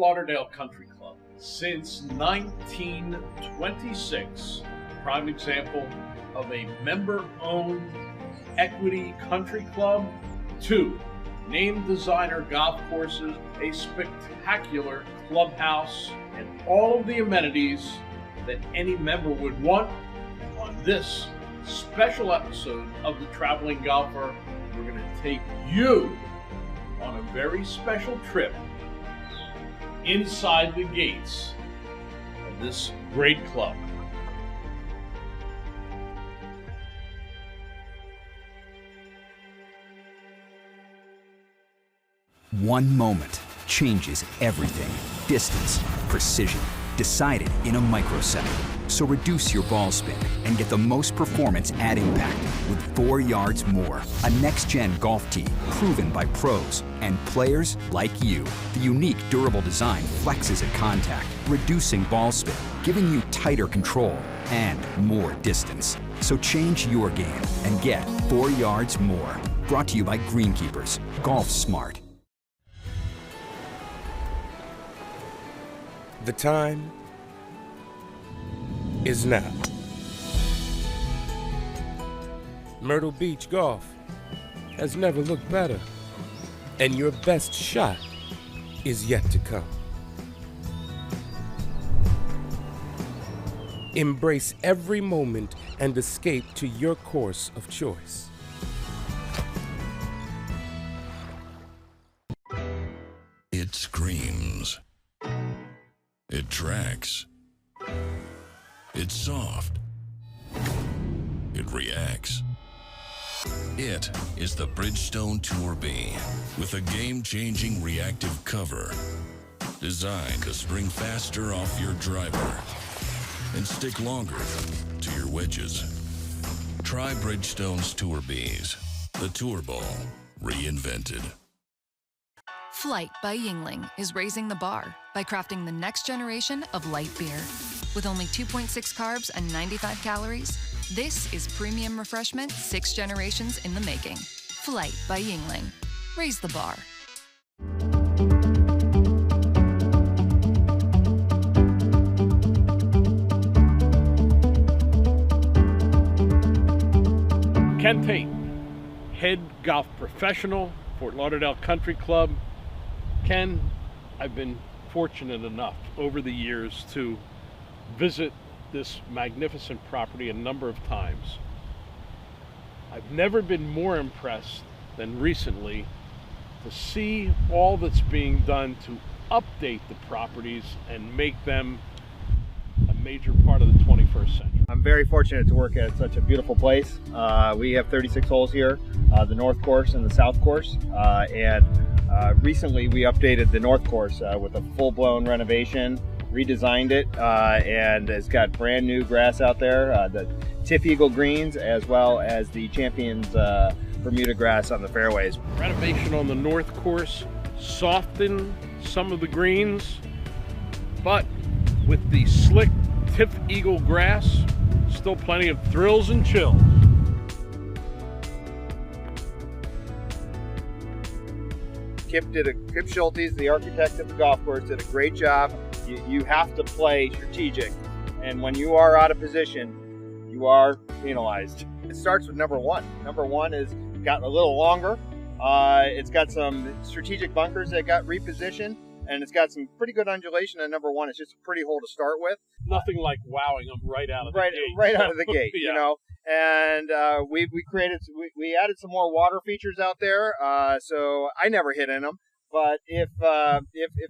Lauderdale Country Club. Since 1926, prime example of a member-owned equity country club. 2, named designer golf courses, a spectacular clubhouse, and all of the amenities that any member would want. On this special episode of The Traveling Golfer, we're going to take you on a very special trip inside the gates of this great club. One moment changes everything. Distance, precision, decided in a microsecond. So reduce your ball spin and get the most performance at impact with 4 yards more. A next-gen golf tee proven by pros and players like you. The unique durable design flexes at contact, reducing ball spin, giving you tighter control and more distance. So change your game and get 4 yards more. Brought to you by Greenkeepers. Golf smart. The time is now. Myrtle Beach golf has never looked better, and your best shot is yet to come. Embrace every moment and escape to your course of choice. It screams. It tracks. It's soft. It reacts. It is the Bridgestone Tour B with a game-changing reactive cover designed to spring faster off your driver and stick longer to your wedges. Try Bridgestone's Tour Bs, the Tour Ball reinvented. Flight by Yingling is raising the bar by crafting the next generation of light beer. With only 2.6 carbs and 95 calories, this is premium refreshment 6 generations in the making. Flight by Yingling. Raise the bar. Ken Tate, head golf professional, Fort Lauderdale Country Club. Ken, I've been fortunate enough over the years to visit this magnificent property a number of times. I've never been more impressed than recently to see all that's being done to update the properties and make them a major part of the 21st century. I'm very fortunate to work at such a beautiful place. We have 36 holes here, the north course and the south course, and recently we updated the north course with a full-blown renovation, redesigned it, and it's got brand new grass out there, the Tiff Eagle greens, as well as the Champions Bermuda grass on the fairways. Renovation on the north course softened some of the greens, but with the slick Tiff Eagle grass, still plenty of thrills and chills. Kip Schultes, the architect of the golf course, did a great job. You have to play strategic, and when you are out of position, you are penalized. It starts with number one. Number one is got a little longer. It's got some strategic bunkers that got repositioned, and it's got some pretty good undulation at number one. It's just a pretty hole to start with. Nothing like wowing them right out of the gate. Right out of the gate, yeah. You know. And we added some more water features out there, so I never hit in them. But if a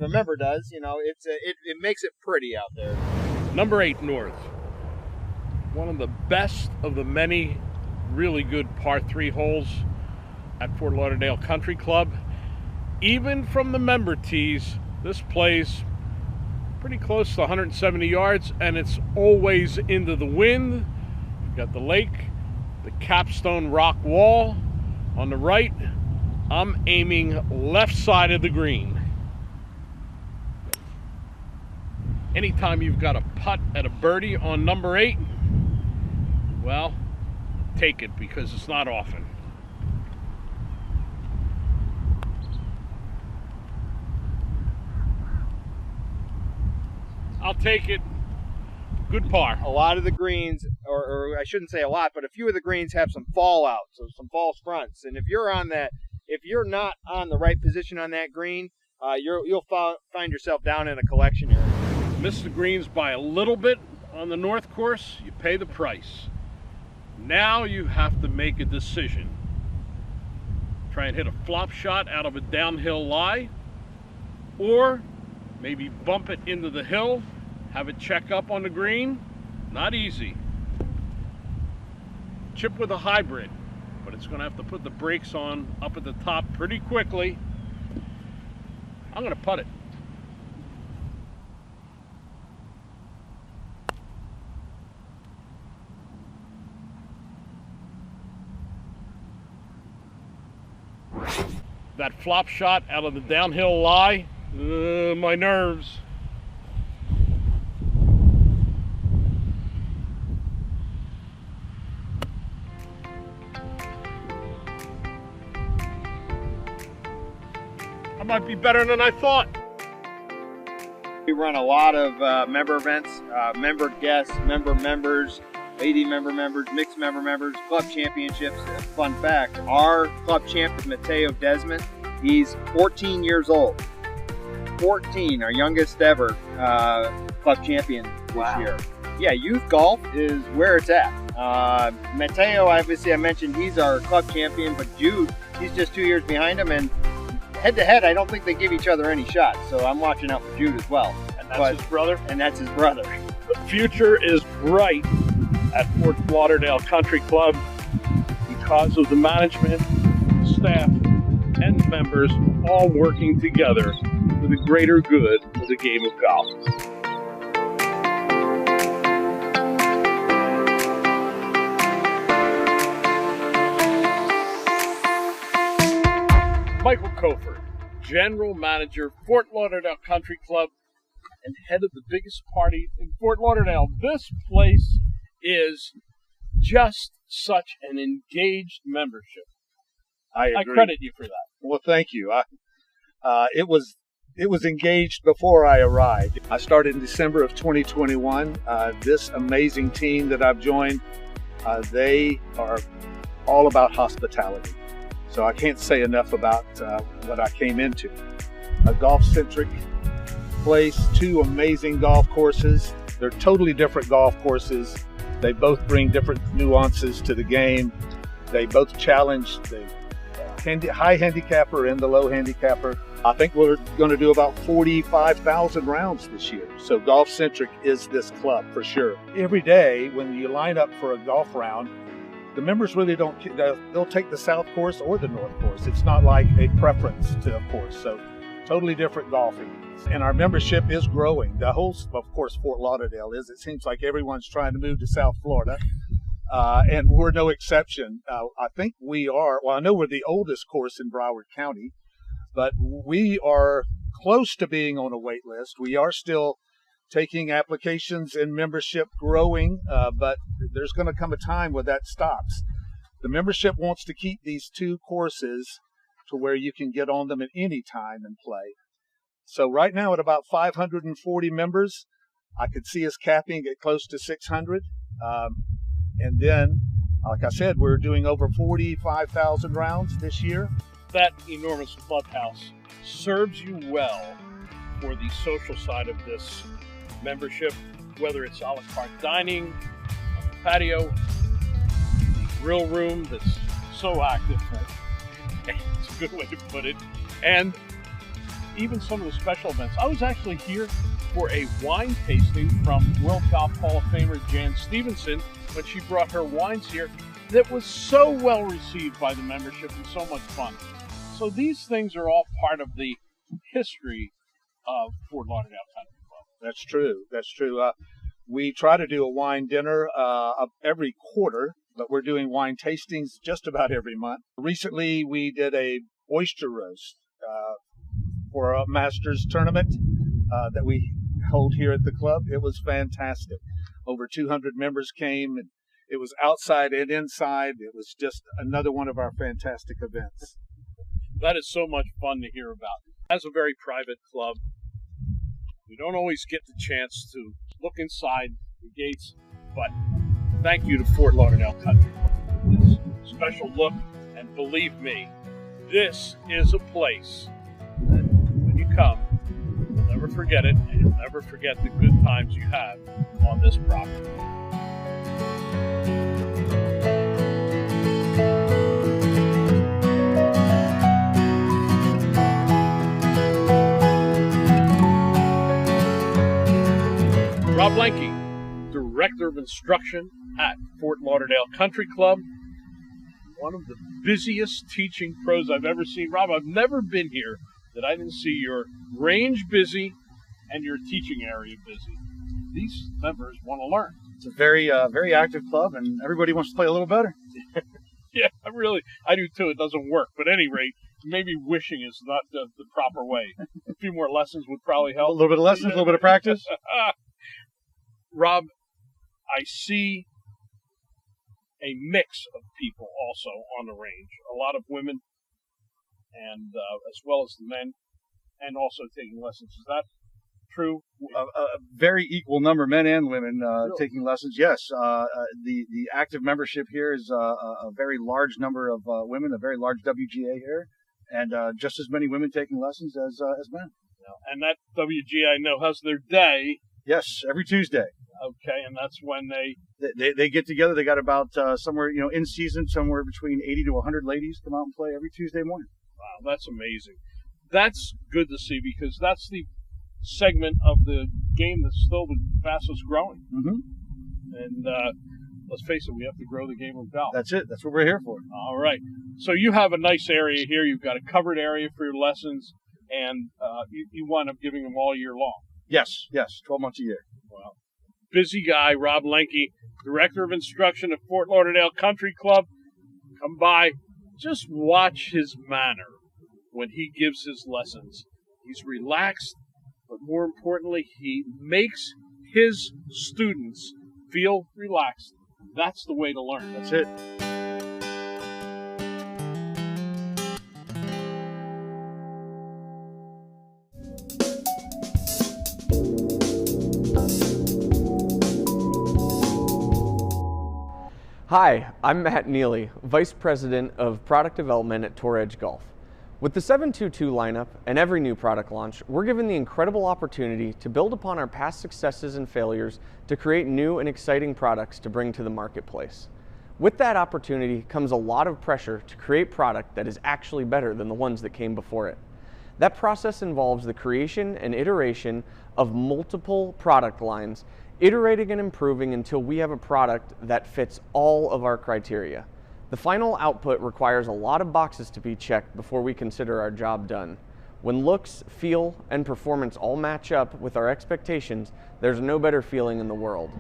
member does, you know, it makes it pretty out there. Number 8 North, one of the best of the many really good par 3 holes at Fort Lauderdale Country Club. Even from the member tees, this plays pretty close to 170 yards, and it's always into the wind. You've got the lake, the capstone rock wall on the right. I'm aiming left side of the green. Anytime you've got a putt at a birdie on number 8, well, take it, because it's not often. I'll take it. Good par. A lot of the greens, or I shouldn't say a lot, but a few of the greens have some fallout, so some false fronts. And if you're not on the right position on that green, you'll find yourself down in a collection area. Miss the greens by a little bit on the north course, you pay the price. Now you have to make a decision. Try and hit a flop shot out of a downhill lie, or maybe bump it into the hill, have it check up on the green. Not easy. Chip with a hybrid, but it's going to have to put the brakes on up at the top pretty quickly. I'm going to putt it. That flop shot out of the downhill lie, my nerves. I might be better than I thought. We run a lot of member events, member guests, members, lady members, mixed members, club championships. Fun fact, our club champion, Mateo Desmond, he's 14 years old. 14, our youngest ever club champion this year. Yeah, youth golf is where it's at. Mateo, obviously I mentioned he's our club champion, but Jude, he's just 2 years behind him, and head to head, I don't think they give each other any shots, so I'm watching out for Jude as well. And that's his brother? And that's his brother. The future is bright at Fort Lauderdale Country Club because of the management, staff, and members all working together for the greater good of the game of golf. Michael Cofer, General Manager, Fort Lauderdale Country Club, and head of the biggest party in Fort Lauderdale. This place is just such an engaged membership. I agree. I credit you for that. Well, thank you. It was engaged before I arrived. I started in December of 2021. This amazing team that I've joined, they are all about hospitality. So I can't say enough about what I came into. A golf-centric place, 2 amazing golf courses. They're totally different golf courses. They both bring different nuances to the game. They both challenge the high handicapper and the low handicapper. I think we're going to do about 45,000 rounds this year. So golf-centric is this club for sure. Every day when you line up for a golf round, the members really don't, they'll take the south course or the north course. It's not like a preference to a course. So totally different golfing. And our membership is growing. The whole, of course, Fort Lauderdale is. It seems like everyone's trying to move to South Florida. And we're no exception. I think we are, well, I know we're the oldest course in Broward County, but we are close to being on a wait list. We are still taking applications and membership growing, but there's going to come a time where that stops. The membership wants to keep these 2 courses to where you can get on them at any time and play. So right now at about 540 members, I could see us capping at close to 600. And then, like I said, we're doing over 45,000 rounds this year. That enormous clubhouse serves you well for the social side of this membership, whether it's a la carte dining, patio, the grill room that's so active. It's a good way to put it. And even some of the special events. I was actually here for a wine tasting from World Golf Hall of Famer Jan Stevenson when she brought her wines here. That was so well received by the membership and so much fun. So these things are all part of the history of Fort Lauderdale Country Club. That's true. That's true. We try to do a wine dinner every quarter, but we're doing wine tastings just about every month. Recently, we did a oyster roast for a Masters tournament that we hold here at the club. It was fantastic. Over 200 members came, and it was outside and inside. It was just another one of our fantastic events. That is so much fun to hear about. As a very private club, We don't always get the chance to look inside the gates, but thank you to Fort Lauderdale Country Club for this special look. And believe me, this is a place that when you come, you'll never forget it, and you'll never forget the good times you have on this property. Rob Lenke, Director of Instruction at Fort Lauderdale Country Club. One of the busiest teaching pros I've ever seen. Rob, I've never been here that I didn't see your range busy and your teaching area busy. These members want to learn. It's a very active club, and everybody wants to play a little better. Yeah, I do too. It doesn't work. But at any rate, maybe wishing is not the proper way. A few more lessons would probably help. A little bit of lessons, a little bit of practice. Rob, I see a mix of people also on the range. A lot of women, and as well as the men, and also taking lessons. Is that true? A very equal number, men and women, taking lessons. Yes, the active membership here is a very large number of women, a very large WGA here, and just as many women taking lessons as men. And that WGA, I know, has their day. Yes, every Tuesday. Okay, and that's when they get together. They got about somewhere, in season, somewhere between 80 to 100 ladies come out and play every Tuesday morning. Wow, that's amazing. That's good to see, because that's the segment of the game that's still the fastest growing. Mm-hmm. And let's face it, we have to grow the game of golf. That's it. That's what we're here for. All right. So you have a nice area here. You've got a covered area for your lessons, and you wind up giving them all year long. Yes, 12 months a year. Wow. Busy guy, Rob Lenke, Director of Instruction at Fort Lauderdale Country Club. Come by. Just watch his manner when he gives his lessons. He's relaxed, but more importantly, he makes his students feel relaxed. That's the way to learn. That's it. Hi, I'm Matt Neely, Vice President of Product Development at Tour Edge Golf. With the 722 lineup and every new product launch, we're given the incredible opportunity to build upon our past successes and failures to create new and exciting products to bring to the marketplace. With that opportunity comes a lot of pressure to create product that is actually better than the ones that came before it. That process involves the creation and iteration of multiple product lines, iterating and improving until we have a product that fits all of our criteria. The final output requires a lot of boxes to be checked before we consider our job done. When looks, feel, and performance all match up with our expectations, there's no better feeling in the world.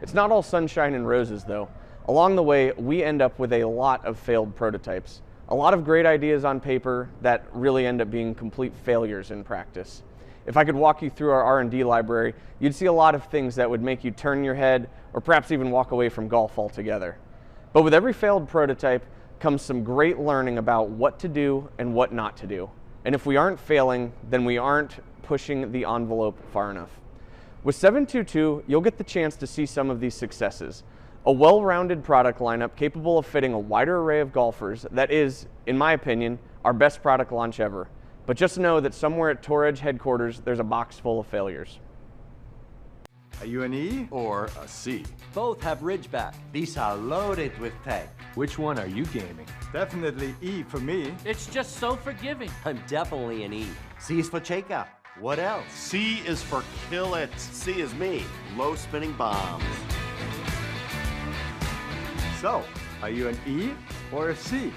It's not all sunshine and roses though. Along the way, we end up with a lot of failed prototypes. A lot of great ideas on paper that really end up being complete failures in practice. If I could walk you through our R&D library, you'd see a lot of things that would make you turn your head or perhaps even walk away from golf altogether. But with every failed prototype comes some great learning about what to do and what not to do. And if we aren't failing, then we aren't pushing the envelope far enough. With 722, you'll get the chance to see some of these successes. A well-rounded product lineup capable of fitting a wider array of golfers that is, in my opinion, our best product launch ever. But just know that somewhere at Tour Edge headquarters, there's a box full of failures. Are you an E or a C? Both have Ridgeback. These are loaded with tech. Which one are you gaming? Definitely E for me. It's just so forgiving. I'm definitely an E. C is for Cheka. What else? C is for kill it. C is me. Low spinning bombs. So, are you an E or a C?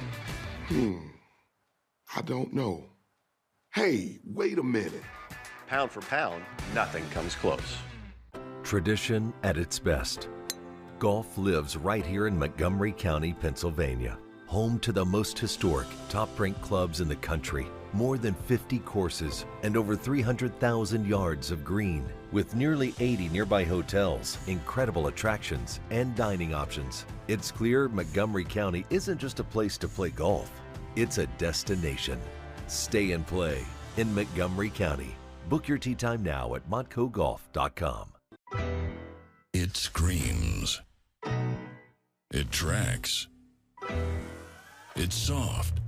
I don't know. Hey, wait a minute. Pound for pound, nothing comes close. Tradition at its best. Golf lives right here in Montgomery County, Pennsylvania. Home to the most historic, top-ranked clubs in the country. More than 50 courses and over 300,000 yards of green. With nearly 80 nearby hotels, incredible attractions, and dining options. It's clear Montgomery County isn't just a place to play golf. It's a destination. Stay and play in Montgomery County. Book your tee time now at montcogolf.com. It screams. It tracks. It's soft.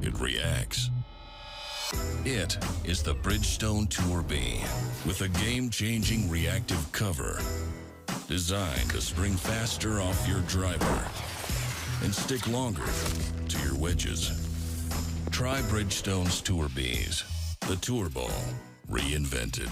It reacts. It is the Bridgestone Tour B with a game-changing reactive cover designed to spring faster off your driver and stick longer to your wedges. Try Bridgestone's Tour Bs, the Tour Ball reinvented.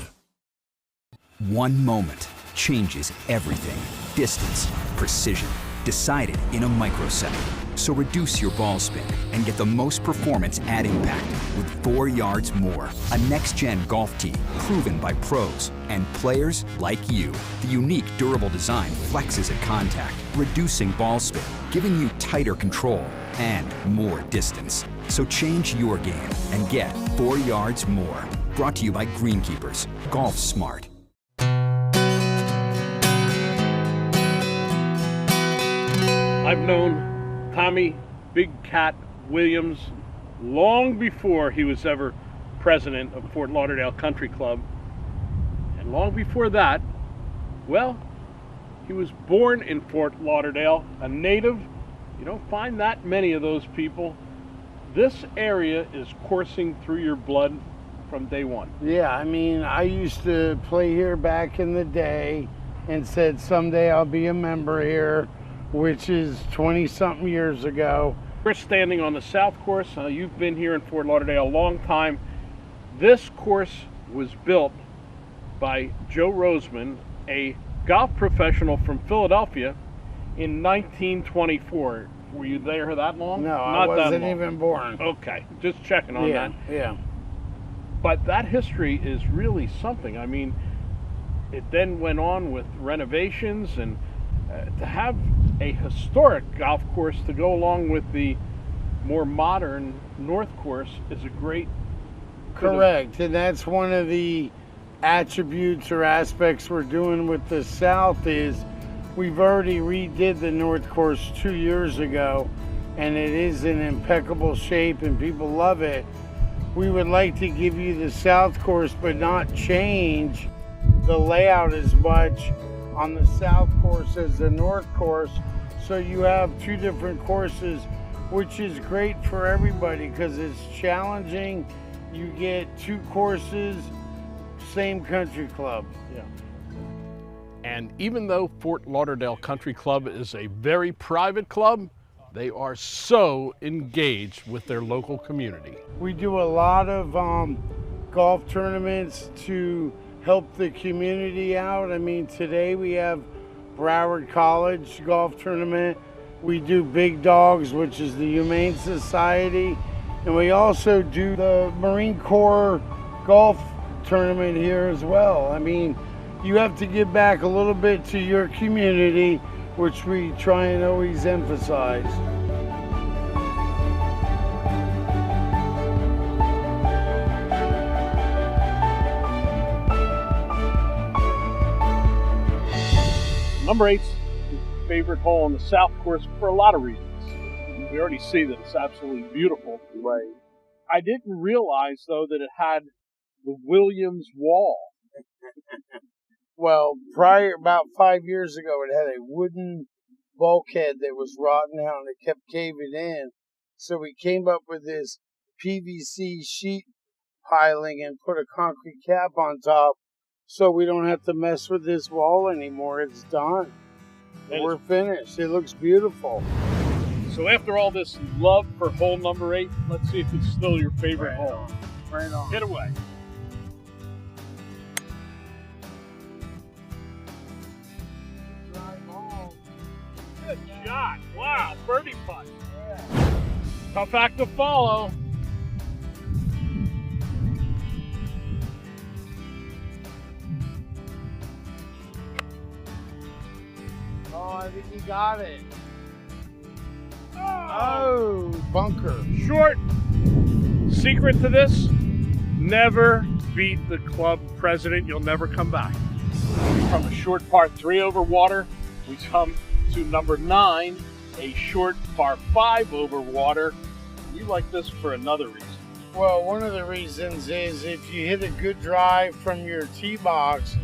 One moment changes everything. Distance, precision, decided in a microsecond. So reduce your ball spin and get the most performance at impact with 4 yards more. A next-gen golf tee proven by pros and players like you. The unique durable design flexes at contact, reducing ball spin, giving you tighter control and more distance. So change your game and get 4 yards more. Brought to you by Greenkeepers. Golf smart. I've known Tommy Big Cat Williams long before he was ever president of Fort Lauderdale Country Club. And long before that, well, he was born in Fort Lauderdale, a native. You don't find that many of those people. This area is coursing through your blood from day one. Yeah, I mean, I used to play here back in the day and said someday I'll be a member here, which is 20-something years ago. We're standing on the South Course. You've been here in Fort Lauderdale a long time. This course was built by Joe Roseman, a golf professional from Philadelphia, in 1924. Were you there that long? No, Not I wasn't that long. even born. Okay, just checking on that. Yeah. But that history is really something. I mean, it then went on with renovations, and to have a historic golf course to go along with the more modern North Course is a great... Correct, and that's one of the attributes or aspects we're doing with the South is we've already redid the North Course 2 years ago, and it is in impeccable shape and people love it. We would like to give you the South Course but not change the layout as much on the South Course as the North Course, so you have 2 different courses, which is great for everybody because it's challenging. You get 2 courses, same country club. Yeah. And even though Fort Lauderdale Country Club is a very private club, they are so engaged with their local community. We do a lot of golf tournaments to help the community out. I mean, today we have Broward College golf tournament. We do Big Dogs, which is the Humane Society. And we also do the Marine Corps golf tournament here as well. I mean, you have to give back a little bit to your community, which we try and always emphasize. Number 8's the favorite hole on the South Course for a lot of reasons. We already see that it's absolutely beautiful. Right. I didn't realize, though, that it had the Williams Wall. Well, about 5 years ago, it had a wooden bulkhead that was rotten out and it kept caving in. So we came up with this PVC sheet piling and put a concrete cap on top so we don't have to mess with this wall anymore. It's done. We're finished. It looks beautiful. So after all this love for hole number 8, let's see if it's still your favorite hole. Right on. Hit away. Good shot. Wow, birdie putt. Yeah. Tough act to follow. Oh, I think he got it. Oh, bunker. Short. Secret to this, never beat the club president. You'll never come back. From a short par 3 over water, we come to number 9, a short par 5 over water. You like this for another reason. Well, one of the reasons is if you hit a good drive from your tee box,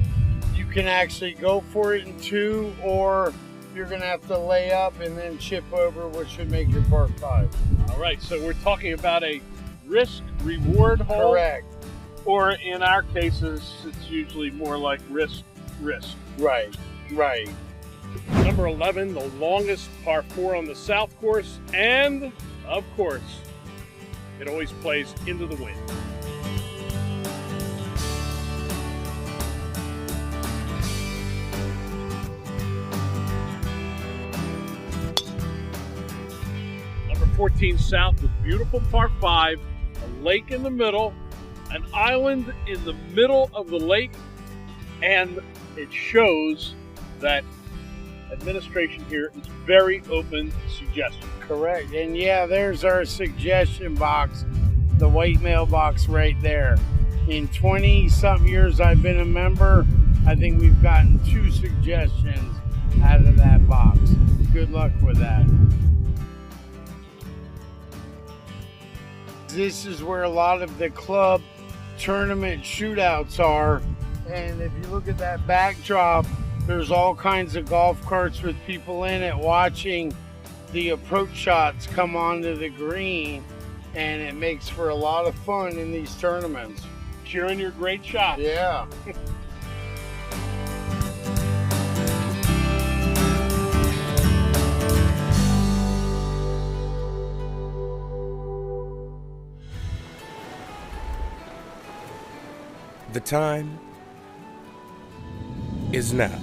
you can actually go for it in 2, or you're going to have to lay up and then chip over, which should make your par 5. All right, so we're talking about a risk-reward hole. Correct. Or in our cases, it's usually more like risk. Right. Number 11, the longest par 4 on the south course, and of course, it always plays into the wind. Number 14 south with beautiful par 5, a lake in the middle, an island in the middle of the lake, and it shows that administration here is very open to suggestion. Correct. And yeah, there's our suggestion box, the white mailbox right there. In 20-something years I've been a member, I think we've gotten 2 suggestions out of that box. Good luck with that. This is where a lot of the club tournament shootouts are. And if you look at that backdrop, there's all kinds of golf carts with people in it watching the approach shots come onto the green, and it makes for a lot of fun in these tournaments. Cheering your great shot. Yeah. The time is now.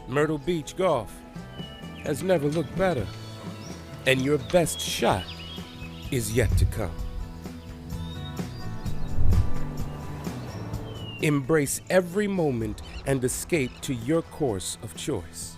Myrtle Beach golf has never looked better, and your best shot is yet to come. Embrace every moment and escape to your course of choice.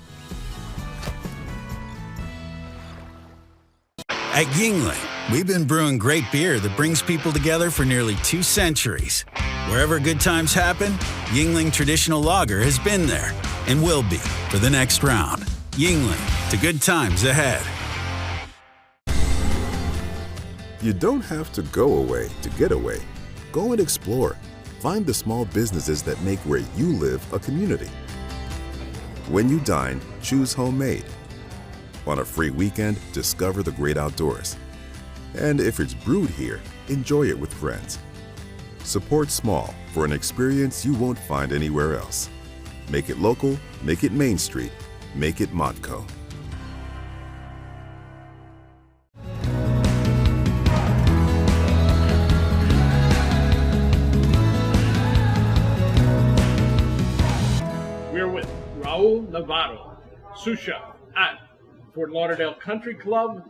At Yingling, we've been brewing great beer that brings people together for nearly 2 centuries. Wherever good times happen, Yingling Traditional Lager has been there and will be for the next round. Yingling, to good times ahead. You don't have to go away to get away. Go and explore. Find the small businesses that make where you live a community. When you dine, choose homemade. On a free weekend, discover the great outdoors. And if it's brewed here, enjoy it with friends. Support small for an experience you won't find anywhere else. Make it local, make it Main Street, make it Modco. We're with Raul Navarro, sous chef at Fort Lauderdale Country Club.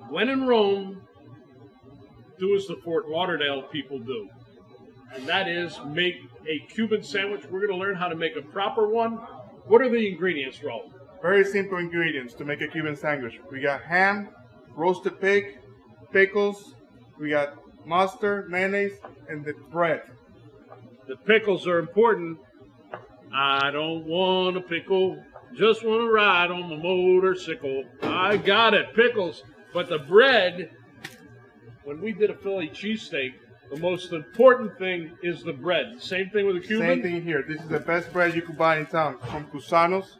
When in Rome, do as the Fort Lauderdale people do. And that is make a Cuban sandwich. We're going to learn how to make a proper one. What are the ingredients, Raul? Very simple ingredients to make a Cuban sandwich. We got ham, roasted pig, pickles, we got mustard, mayonnaise, and the bread. The pickles are important. I don't want a pickle, just want to ride on my motorcycle. I got it, pickles. But the bread, when we did a Philly cheesesteak, the most important thing is the bread. Same thing with the Cuban? Same thing here. This is the best bread you could buy in town from Cusanos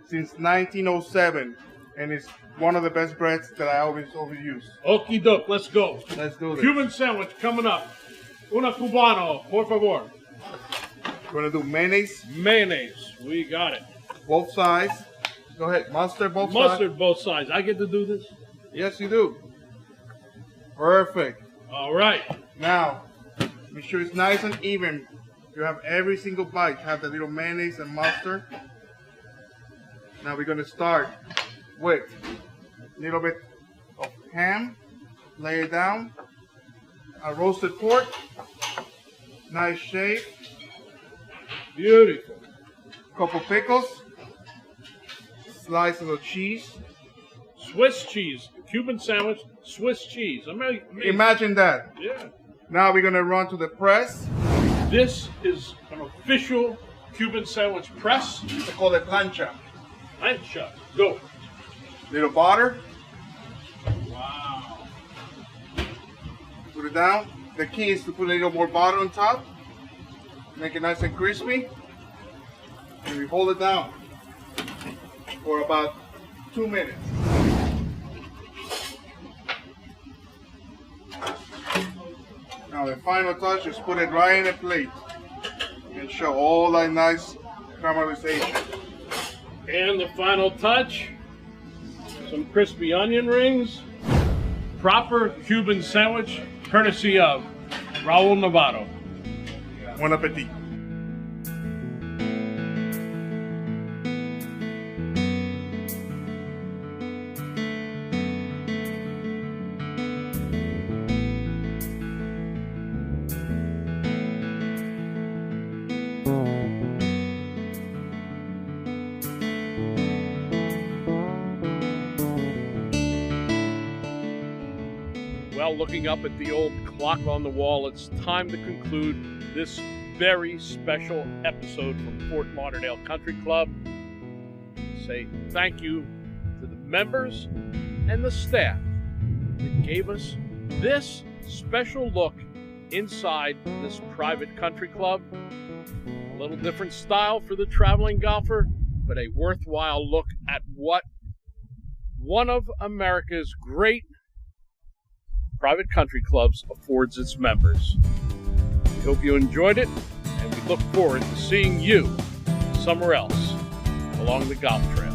since 1907. And it's one of the best breads that I always use. Okie doke, let's go. Let's do this. Cuban sandwich coming up. Una cubano, por favor. We're going to do mayonnaise. Mayonnaise, we got it. Both sides. Go ahead, mustard both sides. Mustard both sides. I get to do this? Yes, you do. Perfect. All right. Now, make sure it's nice and even. You have every single bite. Have the little mayonnaise and mustard. Now we're going to start with a little bit of ham. Lay it down. A roasted pork. Nice shape. Beautiful. Couple pickles. Slices of cheese. Swiss cheese. Cuban sandwich, Swiss cheese. Imagine that. Yeah. Now we're going to run to the press. This is an official Cuban sandwich press. They call it plancha. Plancha. Go. Little butter. Wow. Put it down. The key is to put a little more butter on top. Make it nice and crispy. And we hold it down for about 2 minutes. Now the final touch is put it right in a plate and show all that nice caramelization. And the final touch, some crispy onion rings, proper Cuban sandwich, courtesy of Raul Novato. Bon appetit. Well, looking up at the old clock on the wall, it's time to conclude this very special episode from Fort Lauderdale Country Club. Say thank you to the members and the staff that gave us this special look inside this private country club. A little different style for the traveling golfer, but a worthwhile look at what one of America's great private country clubs affords its members. We hope you enjoyed it, and we look forward to seeing you somewhere else along the golf trail.